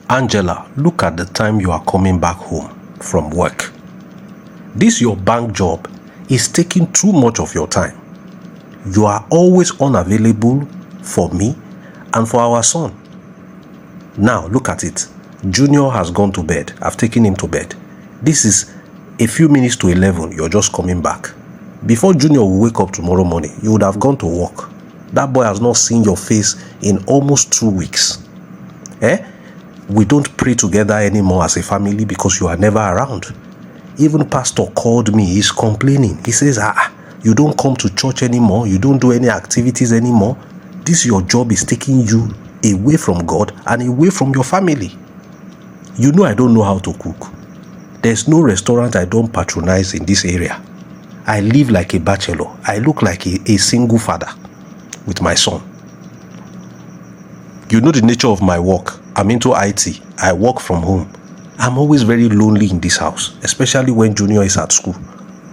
Angela, look at the time you are coming back home from work. This your bank job is taking too much of your time. You are always unavailable for me and for our son. Now, look at it. Junior has gone to bed. I've taken him to bed. This is a few minutes to 11. You're just coming back. Before Junior will wake up tomorrow morning, you would have gone to work. That boy has not seen your face in almost 2 weeks. We don't pray together anymore as a family because you are never around. Even pastor called me. He's complaining. He says, you don't come to church anymore. You don't do any activities anymore. This your job is taking you away from God and away from your family. You know I don't know how to cook. There's no restaurant I don't patronize in this area. I live like a bachelor. I look like a single father with my son. You know the nature of my work. I'm into IT. I work from home. I'm always very lonely in this house, especially when Junior is at school.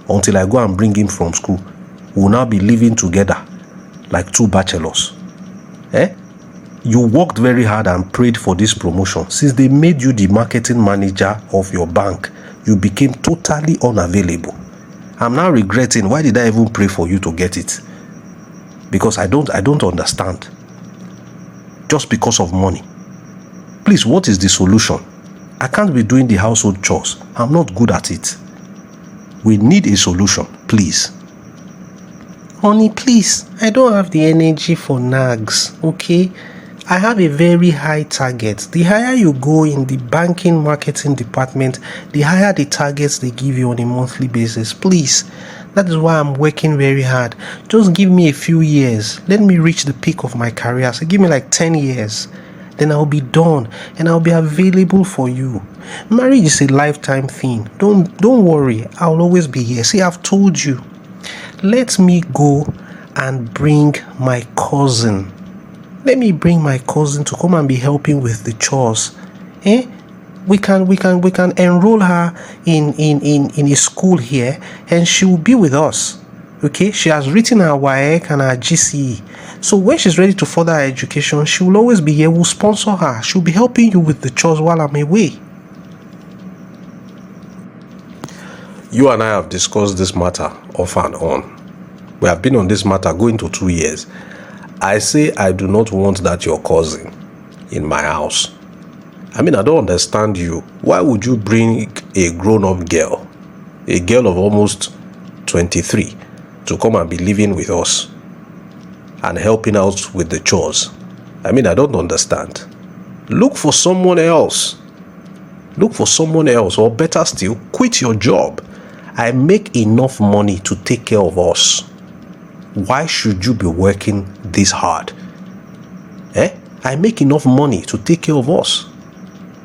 Until I go and bring him from school, we'll now be living together like two bachelors. You worked very hard and prayed for this promotion. Since they made you the marketing manager of your bank, you became totally unavailable. I'm now regretting, why did I even pray for you to get it? Because I don't understand. Just because of money. Please, what is the solution? I can't be doing the household chores. I'm not good at it. We need a solution, please. Honey, please, I don't have the energy for nags, okay? I have a very high target. The higher you go in the banking marketing department, the higher the targets they give you on a monthly basis. Please, that is why I'm working very hard. Just give me a few years. Let me reach the peak of my career. So give me like 10 years. Then I'll be done and I'll be available for you. Marriage is a lifetime thing. Don't worry. I'll always be here. See, I've told you. Let me go and bring my cousin. Let me bring my cousin to come and be helping with the chores. We can enroll her in a school here and she will be with us. Okay, she has written her WAEC and her GCE. So when she's ready to further her education, she will always be here. We'll sponsor her. She'll be helping you with the chores while I'm away. You and I have discussed this matter off and on. We have been on this matter going to 2 years. I say I do not want that your cousin in my house. I mean, I don't understand you. Why would you bring a grown-up girl, a girl of almost 23, to come and be living with us and helping out with the chores? I mean, I don't understand. Look for someone else. Look for someone else, or better still, quit your job. I make enough money to take care of us. Why should you be working this hard? I make enough money to take care of us.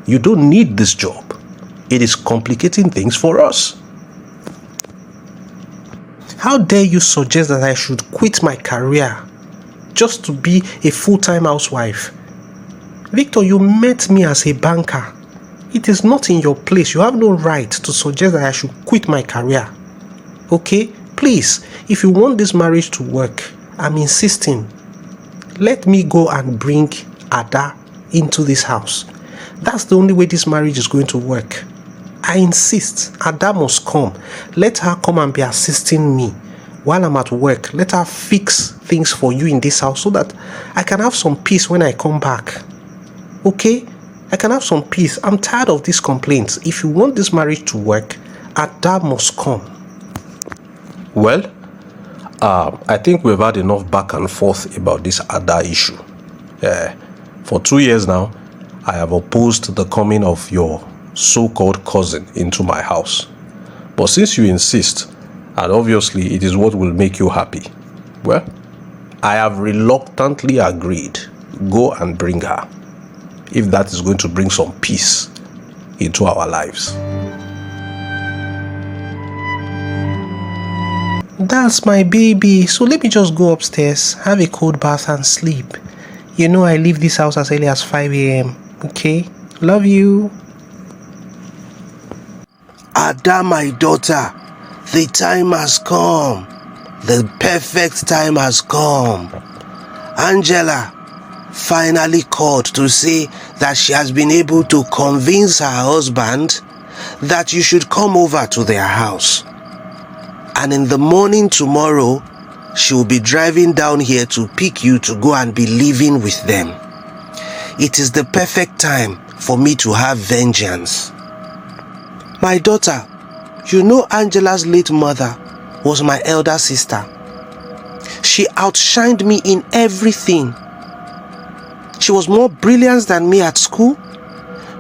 You don't need this job. It is complicating things for us. How dare you suggest that I should quit my career just to be a full-time housewife? Victor, you met me as a banker. It is not in your place. You have no right to suggest that I should quit my career. Okay? Please, if you want this marriage to work, I'm insisting. Let me go and bring Ada into this house. That's the only way this marriage is going to work. I insist. Ada must come. Let her come and be assisting me while I'm at work. Let her fix things for you in this house so that I can have some peace when I come back. Okay? I can have some peace. I'm tired of these complaints. If you want this marriage to work, Ada must come. Well, I think we've had enough back and forth about this Ada issue. For 2 years now, I have opposed the coming of your so-called cousin into my house. But since you insist, and obviously it is what will make you happy, well, I have reluctantly agreed. Go and bring her, if that is going to bring some peace into our lives. That's my baby. So let me just go upstairs, have a cold bath and sleep. You know I leave this house as early as 5 a.m. Okay? Love you. Ada, my daughter, the time has come. The perfect time has come. Angela, finally called to say that she has been able to convince her husband that you should come over to their house. And in the morning tomorrow, she will be driving down here to pick you to go and be living with them. It is the perfect time for me to have vengeance. My daughter, you know Angela's late mother was my elder sister. She outshined me in everything. She was more brilliant than me at school.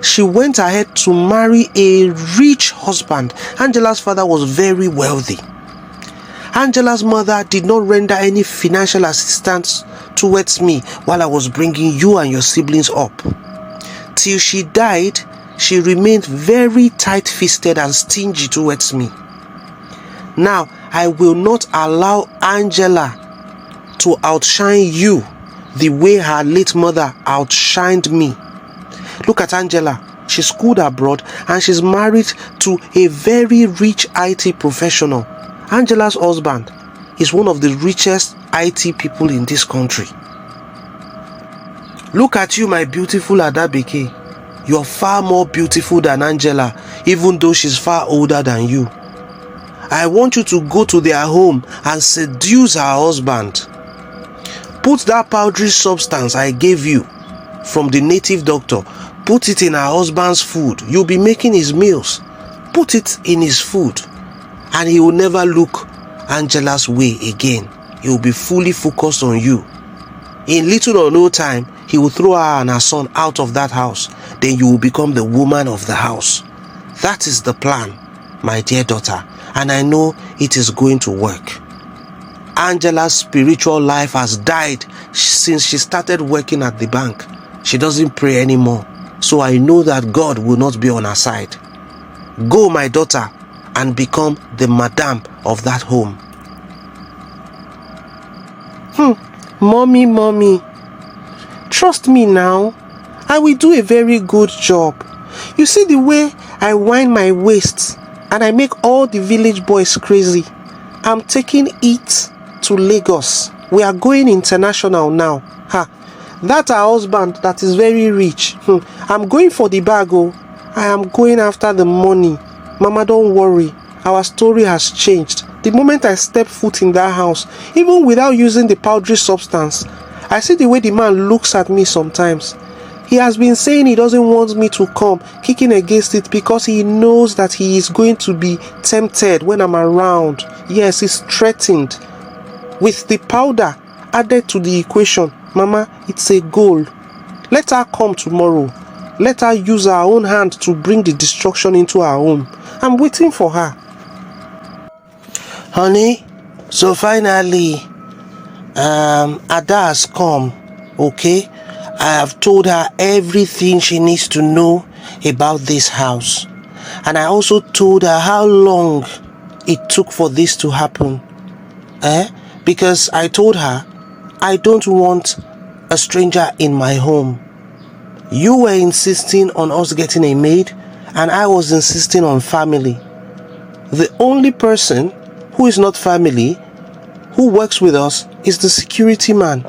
She went ahead to marry a rich husband. Angela's father was very wealthy. Angela's mother did not render any financial assistance towards me while I was bringing you and your siblings up. Till she died, she remained very tight-fisted and stingy towards me. Now, I will not allow Angela to outshine you the way her late mother outshined me. Look at Angela. She schooled abroad and she's married to a very rich IT professional. Angela's husband is one of the richest IT people in this country. Look at you, my beautiful Adabeke. You're far more beautiful than Angela, even though she's far older than you. I want you to go to their home and seduce her husband. Put that powdery substance I gave you from the native doctor, put it in her husband's food. You'll be making his meals. Put it in his food, and he will never look Angela's way again. He will be fully focused on you. In little or no time, he will throw her and her son out of that house. Then you will become the woman of the house. That is the plan, my dear daughter, and I know it is going to work. Angela's spiritual life has died since she started working at the bank. She doesn't pray anymore, so I know that God will not be on her side. Go, my daughter, and become the madam of that home. Mommy, trust me now. I will do a very good job. You see the way I wind my waist and I make all the village boys crazy. I'm taking it to Lagos. We are going international now. That her husband that is very rich. I'm going for the bag. I am going after the money. Mama, don't worry. Our story has changed. The moment I step foot in that house, even without using the powdery substance, I see the way the man looks at me sometimes. He has been saying he doesn't want me to come, kicking against it because he knows that he is going to be tempted when I'm around. Yes, he's threatened. With the powder added to the equation, Mama, it's a goal. Let her come tomorrow. Let her use her own hand to bring the destruction into her home. I'm waiting for her. Honey, so finally, Ada has come, okay? I have told her everything she needs to know about this house. And I also told her how long it took for this to happen. Because I told her, I don't want a stranger in my home. You were insisting on us getting a maid, and I was insisting on family. The only person who is not family, who works with us, is the security man,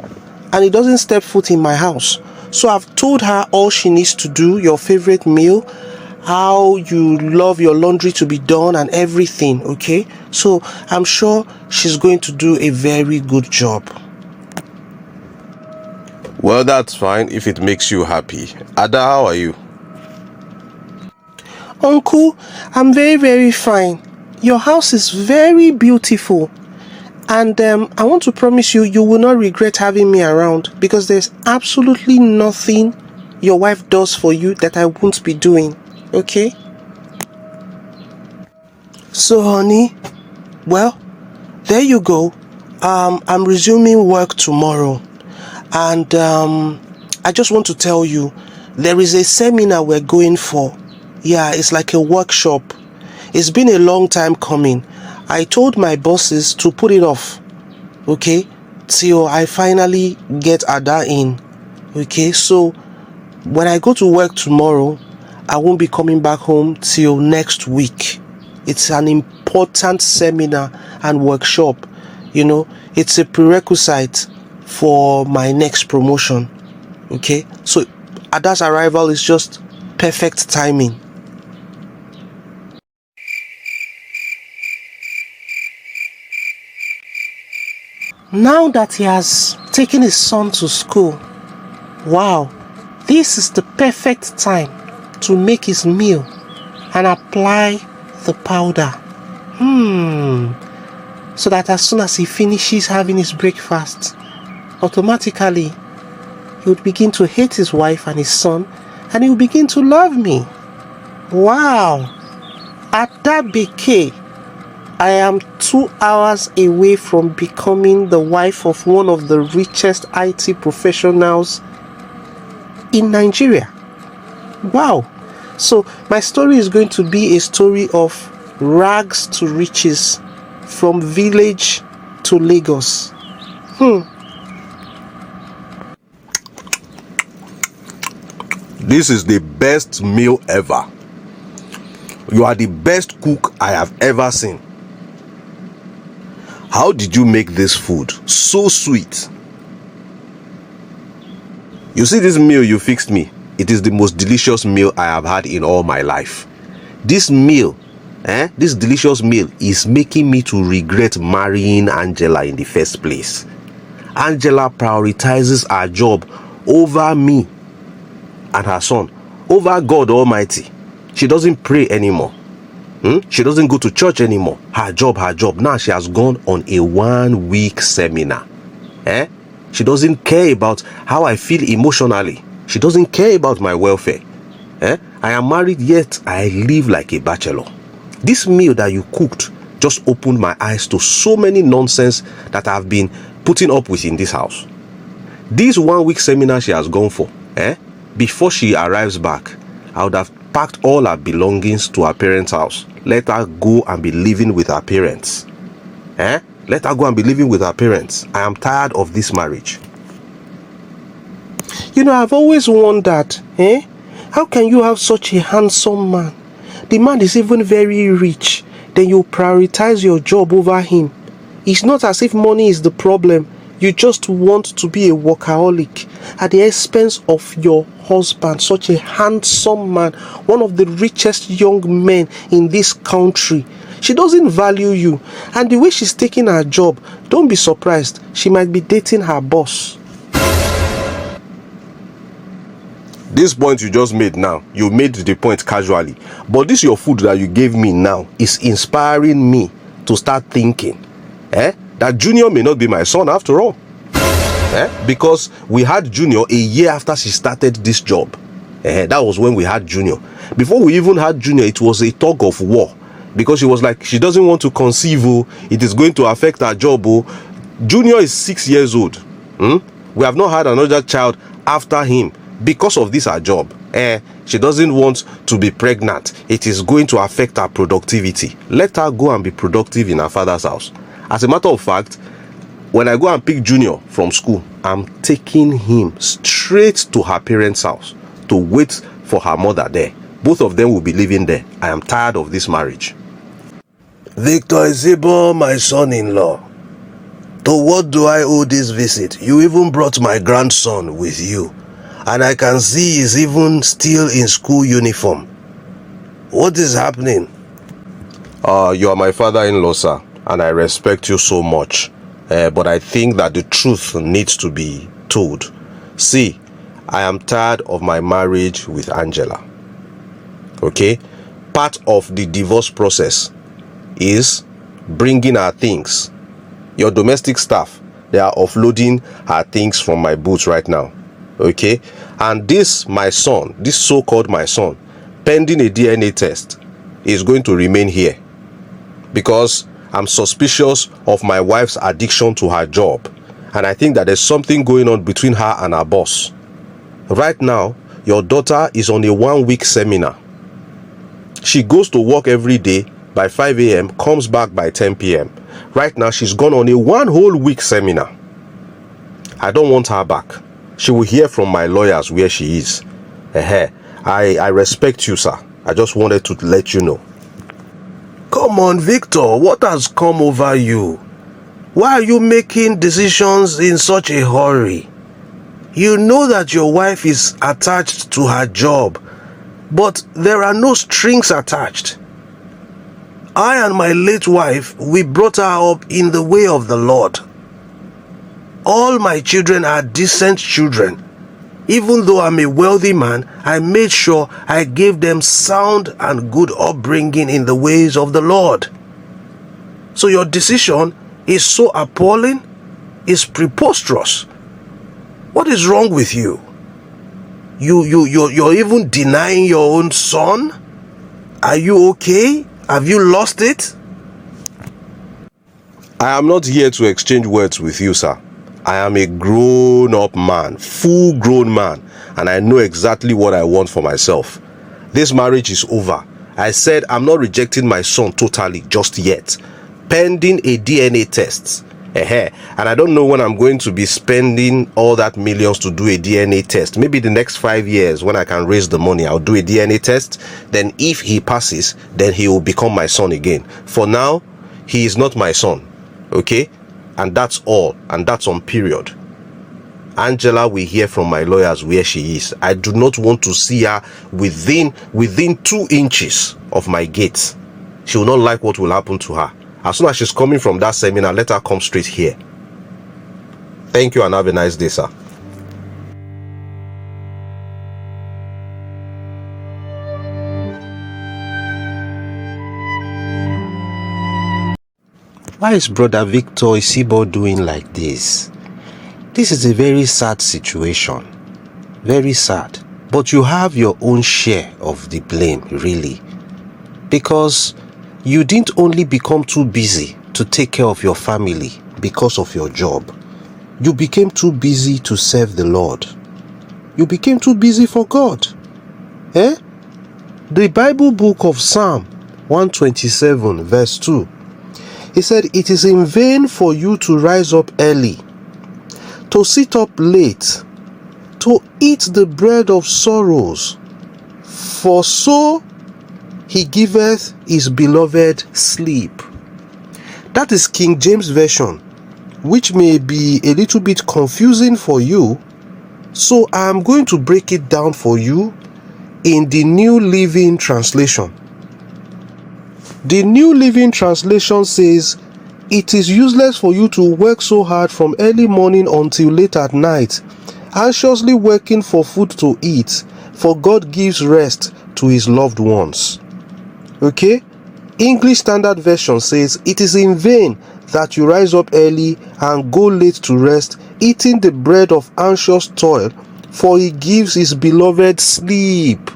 and he doesn't step foot in my house. So I've told her all she needs to do, your favorite meal, how you love your laundry to be done and everything, okay? So I'm sure she's going to do a very good job. Well, that's fine if it makes you happy. Ada, how are you? Uncle, I'm very, very fine. Your house is very beautiful. And I want to promise you, you will not regret having me around, because there's absolutely nothing your wife does for you that I won't be doing. Okay? So, honey, well, there you go. I'm resuming work tomorrow. And I just want to tell you, there is a seminar we're going for. Yeah, it's like a workshop. It's been a long time coming. I told my bosses to put it off, okay, till I finally get Ada in. Okay, so when I go to work tomorrow, I won't be coming back home till next week. It's an important seminar and workshop. You know, it's a prerequisite for my next promotion. Okay, so Ada's arrival is just perfect timing. Now that he has taken his son to school, wow, this is the perfect time to make his meal and apply the powder. So that as soon as he finishes having his breakfast, automatically he would begin to hate his wife and his son, and he will begin to love me. Wow! At that BK, I am 2 hours away from becoming the wife of one of the richest IT professionals in Nigeria. Wow! So my story is going to be a story of rags to riches, from village to Lagos. This is the best meal ever. You are the best cook I have ever seen. How did you make this food so sweet? You see this meal you fixed me? It is the most delicious meal I have had in all my life. This meal, this delicious meal is making me to regret marrying Angela in the first place. Angela prioritizes her job over me and her son, over God Almighty. She doesn't pray anymore. She doesn't go to church anymore. Her job. Now she has gone on a 1-week seminar. She doesn't care about how I feel emotionally. She doesn't care about my welfare. I am married, yet I live like a bachelor. This meal that you cooked just opened my eyes to so many nonsense that I've been putting up with in this house. This 1-week seminar she has gone for, before she arrives back, I would have packed all her belongings to her parents' house. Let her go and be living with her parents. Let her go and be living with her parents. I am tired of this marriage. You know, I've always wondered, how can you have such a handsome man? The man is even very rich. Then you prioritize your job over him. It's not as if money is the problem. You just want to be a workaholic at the expense of your husband, such a handsome man, one of the richest young men in this country. She doesn't value you, and the way she's taking her job, don't be surprised, she might be dating her boss. This point you just made now, you made the point casually. But this your food that you gave me now is inspiring me to start thinking. That Junior may not be my son after all. Because we had Junior a year after she started this job. That was when we had Junior. Before we even had Junior, it was a tug of war. Because she was like, she doesn't want to conceive. It is going to affect her job. Junior is 6 years old. We have not had another child after him because of this her job. She doesn't want to be pregnant. It is going to affect her productivity. Let her go and be productive in her father's house. As a matter of fact, when I go and pick Junior from school, I'm taking him straight to her parents' house to wait for her mother there. Both of them will be living there. I am tired of this marriage. Victor Isibo, my son-in-law. To what do I owe this visit? You even brought my grandson with you. And I can see he's even still in school uniform. What is happening? You are my father-in-law, sir, and I respect you so much. But I think that the truth needs to be told. See, I am tired of my marriage with Angela. Okay? Part of the divorce process is bringing her things. Your domestic staff, they are offloading her things from my boots right now. Okay? And this, my son, this so-called my son, pending a DNA test, is going to remain here. Because I'm suspicious of my wife's addiction to her job. And I think that there's something going on between her and her boss. Right now, your daughter is on a 1-week seminar. She goes to work every day by 5 a.m., comes back by 10 p.m. Right now, she's gone on a 1 whole week seminar. I don't want her back. She will hear from my lawyers where she is. I respect you, sir. I just wanted to let you know. Come on, Victor, what has come over you? Why are you making decisions in such a hurry? You know that your wife is attached to her job, but there are no strings attached. I and my late wife, we brought her up in the way of the Lord. All my children are decent children. Even though I'm a wealthy man, I made sure I gave them sound and good upbringing in the ways of the Lord. So your decision is so appalling, it's preposterous. What is wrong with you? You're even denying your own son? Are you okay? Have you lost it? I am not here to exchange words with you, sir. I am a grown-up man, full-grown man, and I know exactly what I want for myself. This marriage is over. I said I'm not rejecting my son totally just yet, pending a DNA test. And I don't know when I'm going to be spending all that millions to do a DNA test. Maybe the next 5 years when I can raise the money, I'll do a DNA test. Then if he passes, then he will become my son again. For now, he is not my son. Okay? And that's all. And that's on period. Angela will hear from my lawyers where she is. I do not want to see her within 2 inches of my gate. She will not like what will happen to her. As soon as she's coming from that seminar, let her come straight here. Thank you and have a nice day, sir. Why is Brother Victor Isibo doing like this? This is a very sad situation. Very sad. But you have your own share of the blame, really. Because you didn't only become too busy to take care of your family because of your job. You became too busy to serve the Lord. You became too busy for God. The Bible book of Psalm 127 verse 2. It said, "It is in vain for you to rise up early, to sit up late, to eat the bread of sorrows, for so he giveth his beloved sleep." That is King James Version, which may be a little bit confusing for you. So I am going to break it down for you in the New Living Translation. The New Living Translation says, "It is useless for you to work so hard from early morning until late at night, anxiously working for food to eat, for God gives rest to his loved ones." Okay? English Standard Version says, "It is in vain that you rise up early and go late to rest, eating the bread of anxious toil, for he gives his beloved sleep."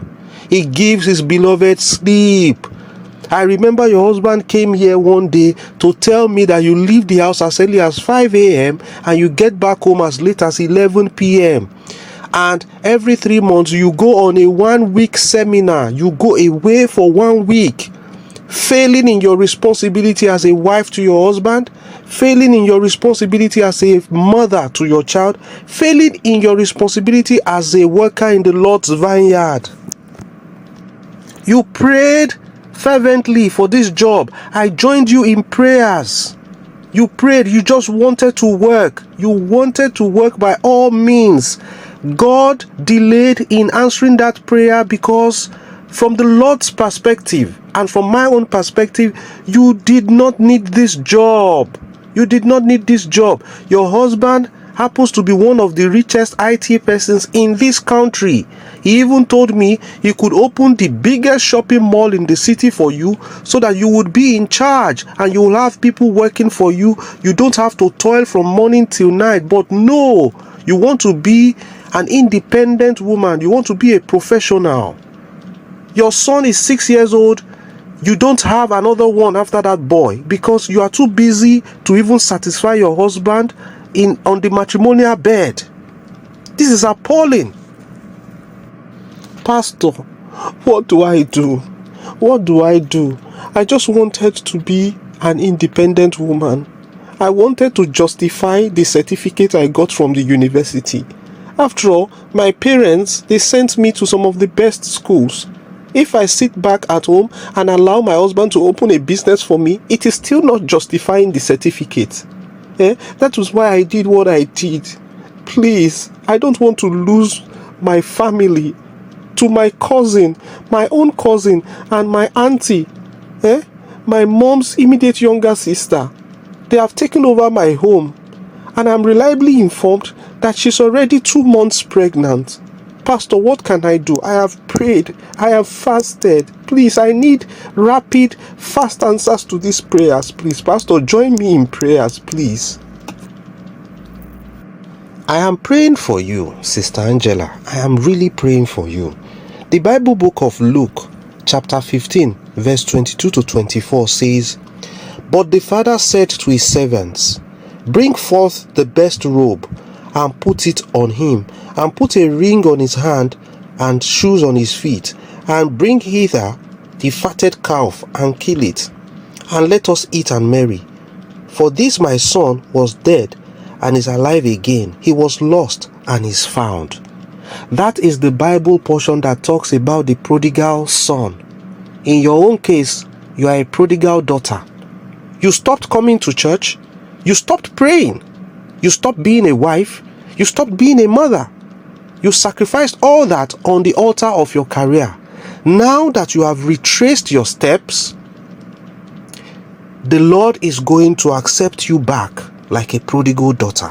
He gives his beloved sleep. I remember your husband came here one day to tell me that you leave the house as early as 5 a.m. and you get back home as late as 11 p.m. And every 3 months you go on a 1-week seminar. You go away for 1 week, failing in your responsibility as a wife to your husband, failing in your responsibility as a mother to your child, failing in your responsibility as a worker in the Lord's vineyard. You prayed fervently for this job. I joined you in prayers. You prayed. You just wanted to work. You wanted to work by all means. God delayed in answering that prayer because from the Lord's perspective and from my own perspective, you did not need this job. You did not need this job. Your husband happens to be one of the richest IT persons in this country. He even told me he could open the biggest shopping mall in the city for you so that you would be in charge and you will have people working for you. You don't have to toil from morning till night. But no, you want to be an independent woman. You want to be a professional. Your son is 6 years old. You don't have another one after that boy because you are too busy to even satisfy your husband on the matrimonial bed. This is appalling. Pastor, what do I do? What do I do? I just wanted to be an independent woman. I wanted to justify the certificate I got from the university. After all, my parents, they sent me to some of the best schools. If I sit back at home and allow my husband to open a business for me, it is still not justifying the certificate. That was why I did what I did. Please, I don't want to lose my family to my cousin, my own cousin, and my auntie, my mom's immediate younger sister. They have taken over my home, and I'm reliably informed that she's already 2 months pregnant. Pastor, what can I do? I have prayed. I have fasted. Please, I need rapid, fast answers to these prayers. Please, Pastor, join me in prayers, please. I am praying for you, Sister Angela. I am really praying for you. The Bible book of Luke, chapter 15, verse 22 to 24 says, "But the father said to his servants, Bring forth the best robe, and put it on him, and put a ring on his hand, and shoes on his feet, and bring hither the fatted calf, and kill it, and let us eat and marry. For this my son was dead, and is alive again. He was lost, and is found." That is the Bible portion that talks about the prodigal son. In your own case, you are a prodigal daughter. You stopped coming to church. You stopped praying. You stopped being a wife. You stopped being a mother. You sacrificed all that on the altar of your career. Now that you have retraced your steps, the Lord is going to accept you back like a prodigal daughter.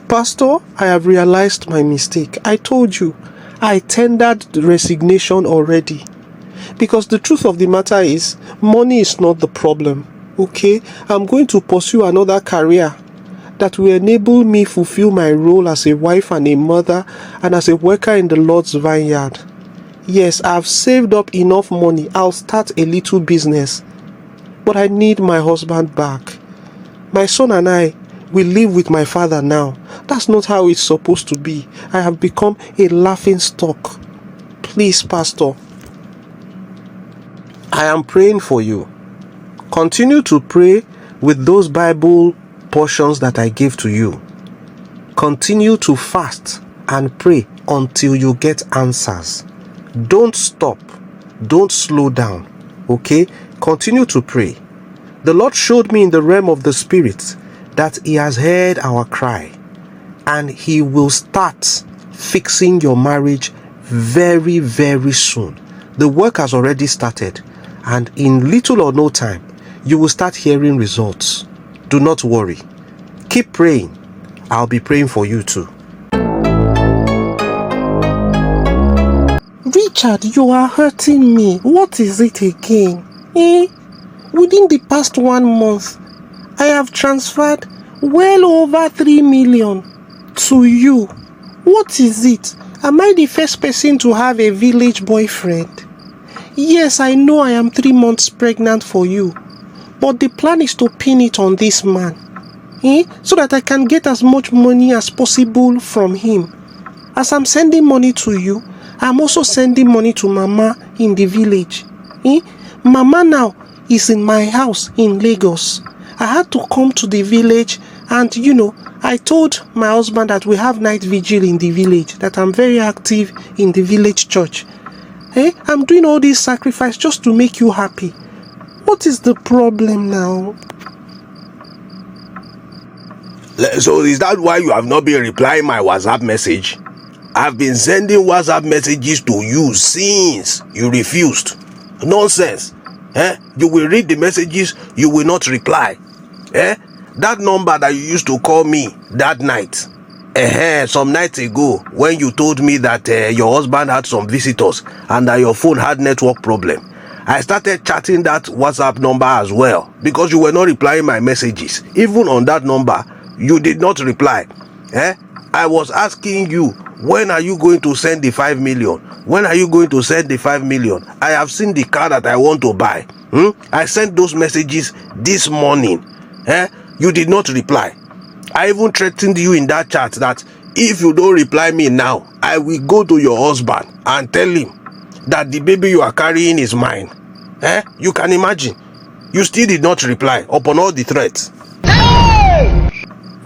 Pastor, I have realized my mistake. I told you, I tendered the resignation already. Because the truth of the matter is, money is not the problem. Okay? I'm going to pursue another career that will enable me fulfill my role as a wife and a mother and as a worker in the Lord's vineyard. Yes, I've saved up enough money. I'll start a little business. But I need my husband back. My son and I will live with my father now. That's not how it's supposed to be. I have become a laughing stock. Please, Pastor. I am praying for you. Continue to pray with those Bible portions that I gave to you. Continue to fast and pray until you get answers. Don't stop. Don't slow down. Okay? Continue to pray. The Lord showed me in the realm of the Spirit that He has heard our cry, and He will start fixing your marriage very, very soon. The work has already started, and in little or no time, you will start hearing results. Do not worry. Keep praying. I'll be praying for you too. Richard, you are hurting me. What is it again? Within the past 1 month, I have transferred well over 3 million to you. What is it? Am I the first person to have a village boyfriend? Yes, I know I am 3 months pregnant for you, but the plan is to pin it on this man, so that I can get as much money as possible from him. As I'm sending money to you, I'm also sending money to Mama in the village. Mama now is in my house in Lagos. I had to come to the village, and I told my husband that we have night vigil in the village, that I'm very active in the village church. I'm doing all this sacrifice just to make you happy. What is the problem now? So is that why you have not been replying my WhatsApp message? I've been sending WhatsApp messages to you since you refused. Nonsense. You will read the messages, you will not reply. That number that you used to call me that night, some nights ago, when you told me that your husband had some visitors and that your phone had network problem, I started chatting that WhatsApp number as well, because you were not replying my messages. Even on that number, you did not reply. I was asking you, when are you going to send the 5 million? When are you going to send the 5 million? I have seen the car that I want to buy. I sent those messages this morning. You did not reply. I even threatened you in that chat that if you don't reply me now, I will go to your husband and tell him that the baby you are carrying is mine. You can imagine. You still did not reply upon all the threats.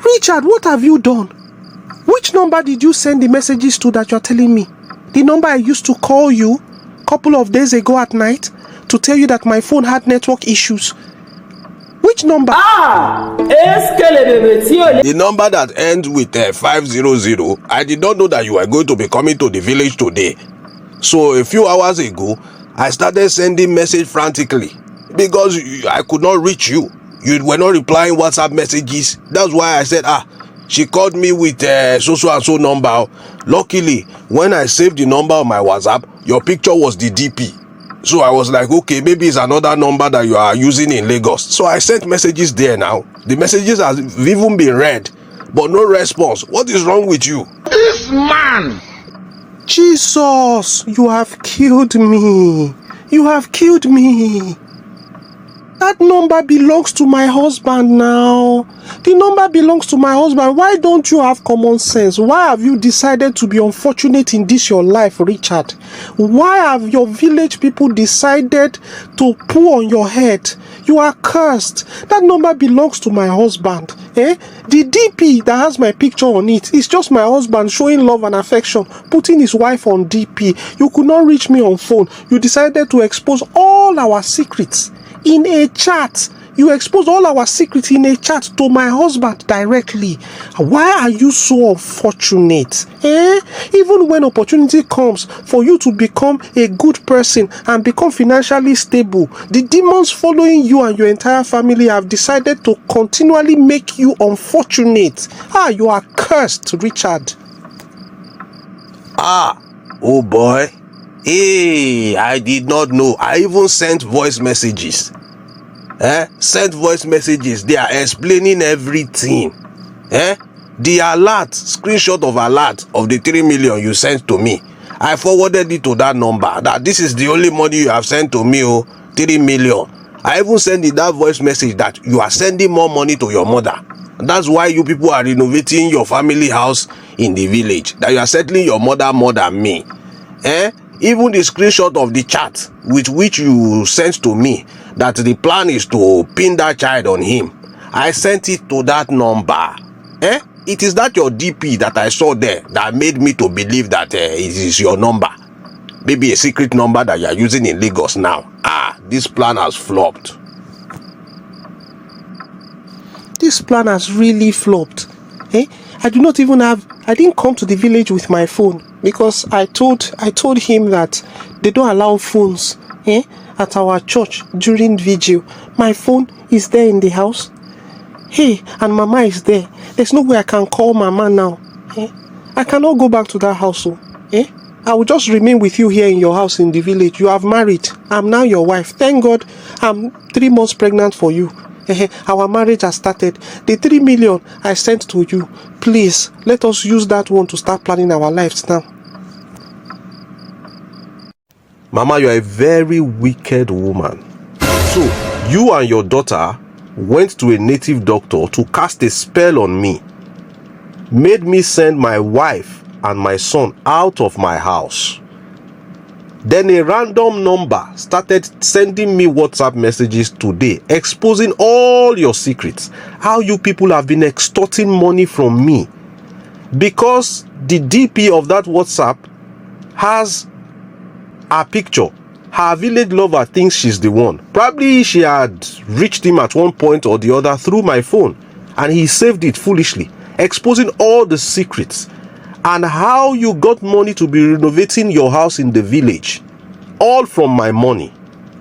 Richard, what have you done? Which number did you send the messages to that you're telling me? The number I used to call you a couple of days ago at night to tell you that my phone had network issues. Which number? The number that ends with 500. I did not know that you were going to be coming to the village today. So a few hours ago, I started sending message frantically because I could not reach you. You were not replying WhatsApp messages. That's why I said, she called me with so and so number. Luckily, when I saved the number on my WhatsApp, your picture was the DP. So I was like, okay, maybe it's another number that you are using in Lagos. So I sent messages there now. The messages have even been read, but no response. What is wrong with you? This man! Jesus, you have killed me. You have killed me. That number belongs to my husband now. The number belongs to my husband. Why don't you have common sense? Why have you decided to be unfortunate in this your life, Richard? Why have your village people decided to pull on your head? You are cursed. That number belongs to my husband. The DP that has my picture on it is just my husband showing love and affection, putting his wife on DP. You could not reach me on phone. You decided to expose all our secrets in a chat. You expose all our secrets in a chat to my husband directly. Why are you so unfortunate? Even when opportunity comes for you to become a good person and become financially stable, the demons following you and your entire family have decided to continually make you unfortunate. You are cursed, Richard. Oh boy. Hey, I did not know. I even sent voice messages. Sent voice messages. They are explaining everything. The alert, screenshot of alert of the 3 million you sent to me. I forwarded it to that number. That this is the only money you have sent to me, 3 million. I even sent it that voice message that you are sending more money to your mother. That's why you people are renovating your family house in the village. That you are settling your mother more than me. Even the screenshot of the chat with which you sent to me, that the plan is to pin that child on him. I sent it to that number. It is that your DP that I saw there that made me to believe that it is your number. Maybe a secret number that you are using in Lagos now. This plan has flopped. This plan has really flopped. I didn't come to the village with my phone because I told him that they don't allow phones at our church during vigil. My phone is there in the house. And Mama is there. There's no way I can call Mama now. I cannot go back to that house. I will just remain with you here in your house in the village. You have married. I'm now your wife. Thank God I'm 3 months pregnant for you. Our marriage has started. The 3 million I sent to you, please let us use that one to start planning our lives now. Mama, you are a very wicked woman. So you and your daughter went to a native doctor to cast a spell on me, made me send my wife and my son out of my house. Then a random number started sending me WhatsApp messages today, exposing all your secrets, how you people have been extorting money from me. Because the DP of that WhatsApp has a picture. Her village lover thinks she's the one. Probably she had reached him at one point or the other through my phone, and he saved it foolishly, exposing all the secrets and how you got money to be renovating your house in the village, all from my money.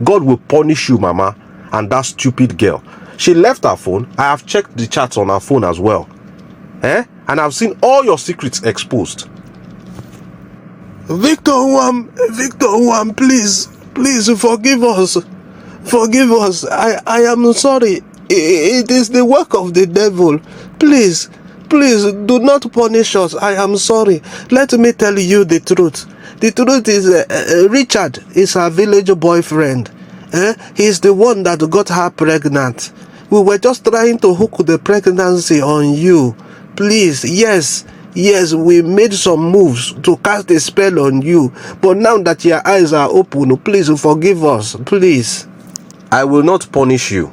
God will punish you, Mama, and that stupid girl. She left her phone. I have checked the chats on her phone as well. And I've seen all your secrets exposed. Victor Wam, please forgive us. Forgive us. I am sorry. It is the work of the devil. Please, do not punish us. I am sorry. Let me tell you the truth. The truth is, Richard is her village boyfriend. He's the one that got her pregnant. We were just trying to hook the pregnancy on you. Please, yes, we made some moves to cast a spell on you. But now that your eyes are open, please forgive us. Please. I will not punish you.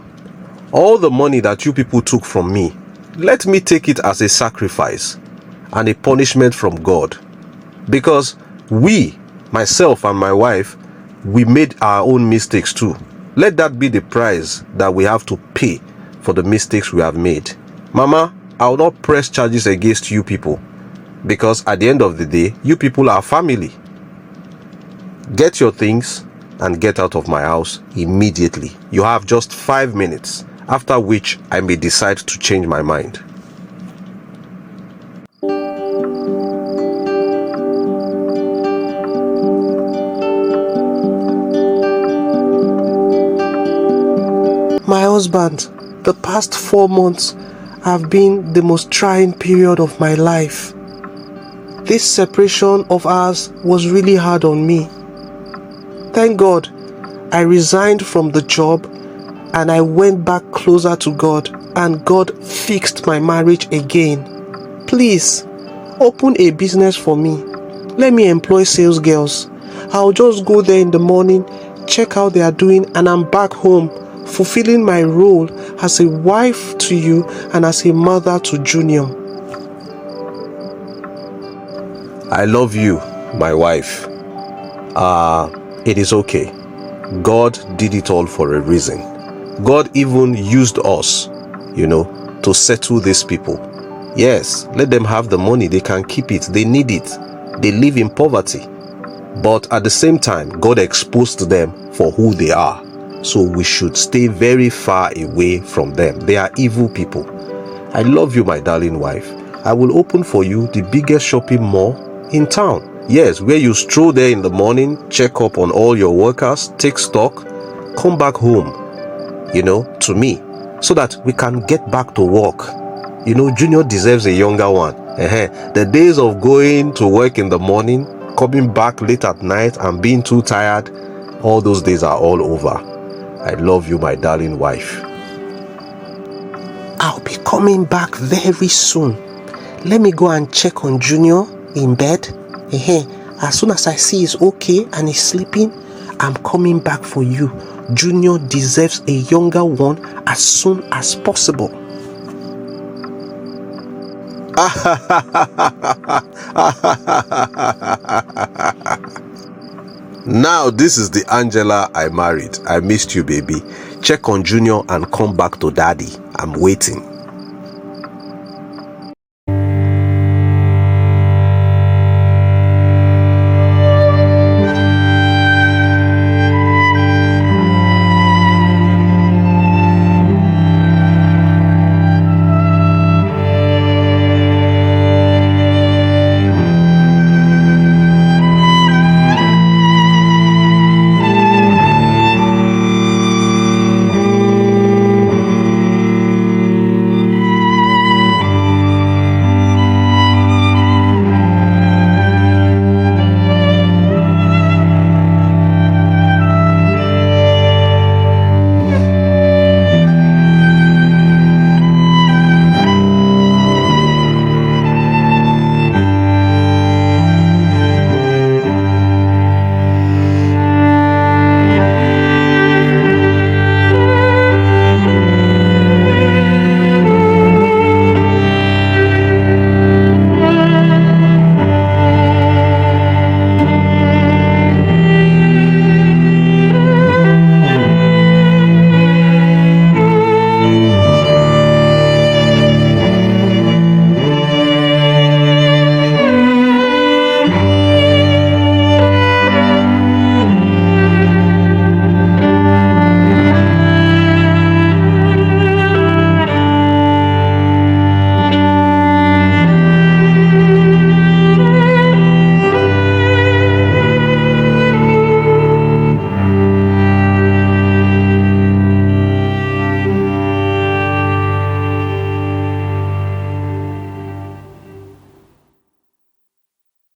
All the money that you people took from me, let me take it as a sacrifice and a punishment from God. Because we, myself and my wife, we made our own mistakes too. Let that be the price that we have to pay for the mistakes we have made. Mama, I will not press charges against you people, because at the end of the day, you people are family. Get your things and get out of my house immediately. You have just 5 minutes, after which I may decide to change my mind. My husband, the past 4 months have been the most trying period of my life. This separation of ours was really hard on me. Thank God, I resigned from the job and I went back closer to God, and God fixed my marriage again. Please, open a business for me. Let me employ sales girls. I'll just go there in the morning, check how they are doing, and I'm back home, fulfilling my role as a wife to you and as a mother to Junior. I love you, my wife. It is okay. God did it all for a reason. God even used us, to settle these people. Yes, let them have the money. They can keep it. They need it. They live in poverty. But at the same time, God exposed them for who they are. So we should stay very far away from them. They are evil people. I love you, my darling wife. I will open for you the biggest shopping mall in town. Yes, where you stroll there in the morning, check up on all your workers, take stock, come back home, to me, so that we can get back to work. Junior deserves a younger one. The days of going to work in the morning, coming back late at night and being too tired, all those days are all over. I love you, my darling wife. I'll be coming back very soon. Let me go and check on Junior in bed. As soon as I see he's okay and he's sleeping, I'm coming back for you. Junior deserves a younger one as soon as possible. Now this is the Angela I married. I missed you, baby. Check on Junior and come back to daddy. I'm waiting.